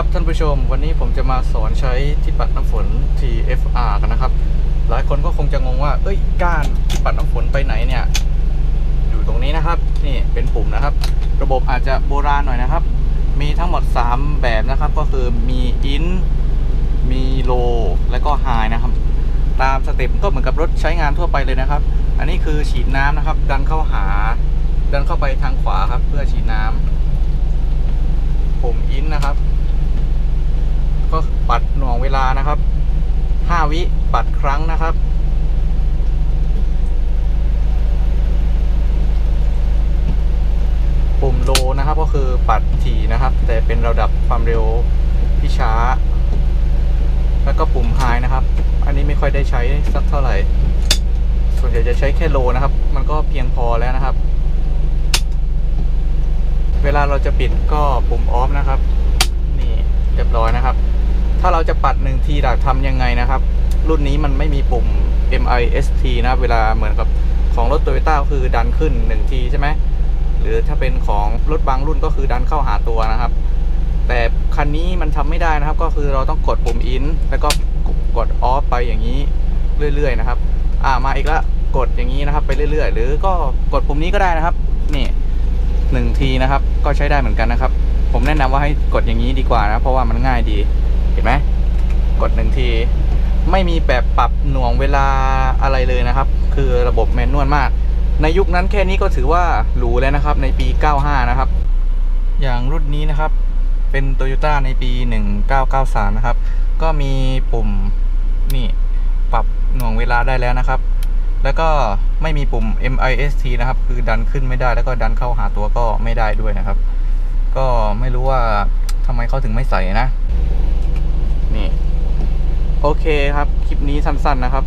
ครับท่านผู้ชมวันนี้ผมจะมาสอนใช้ที่ปัดน้ำฝน TFR กันนะครับหลายคนก็คงจะงงว่าก้านที่ปัดน้ำฝนไปไหนเนี่ยอยู่ตรงนี้นะครับนี่เป็นปุ่มนะครับระบบอาจจะโบราณหน่อยนะครับมีทั้งหมด3แบบนะครับก็คือมี in มี low และก็ high นะครับตามสเต็ปก็เหมือนกับรถใช้งานทั่วไปเลยนะครับอันนี้คือฉีดน้ำนะครับดันเข้าไปทางขวาครับเพื่อฉีดน้ำปุ่ม in นะครับก็ปัดหน่วงเวลานะครับ5 วิปัดครั้งนะครับปุ่มโลนะครับก็คือปัดถี่นะครับแต่เป็นระดับความเร็วที่ช้าแล้วก็ปุ่มไฮนะครับอันนี้ไม่ค่อยได้ใช้สักเท่าไหร่ส่วนใหญ่จะใช้แค่โลนะครับมันก็เพียงพอแล้วนะครับเวลาเราจะปิดก็ปุ่มออฟนะครับนี่เรียบร้อยนะครับถ้าเราจะปัด1ทีทำยังไงนะครับรุ่นนี้มันไม่มีปุ่ม MIST นะครับเวลาเหมือนกับของรถ Toyota ก็คือดันขึ้น1ทีใช่ไหมหรือถ้าเป็นของรถบางรุ่นก็คือดันเข้าหาตัวนะครับแต่คันนี้มันทำไม่ได้นะครับก็คือเราต้องกดปุ่ม in แล้วก็กด off ไปอย่างนี้เรื่อยๆนะครับมาอีกแล้วกดอย่างนี้นะครับไปเรื่อยๆหรือก็กดปุ่มนี้ก็ได้นะครับนี่1ทีนะครับก็ใช้ได้เหมือนกันนะครับผมแนะนำว่าให้กดอย่างนี้ดีกว่านะเพราะว่ามันง่ายดีเห็นไหมกด1ทีไม่มีแบบปรับหน่วงเวลาอะไรเลยนะครับคือระบบแมนนวลมากในยุคนั้นแค่นี้ก็ถือว่าหรูแล้วนะครับในปี95นะครับอย่างรุ่นนี้นะครับเป็น Toyota ในปี1993นะครับก็มีปุ่มนี่ปรับหน่วงเวลาได้แล้วนะครับแล้วก็ไม่มีปุ่ม MIST นะครับคือดันขึ้นไม่ได้แล้วก็ดันเข้าหาตัวก็ไม่ได้ด้วยนะครับก็ไม่รู้ว่าทำไมเขาถึงไม่ใส่นะนี่โอเคครับคลิปนี้สั้นๆนะครับ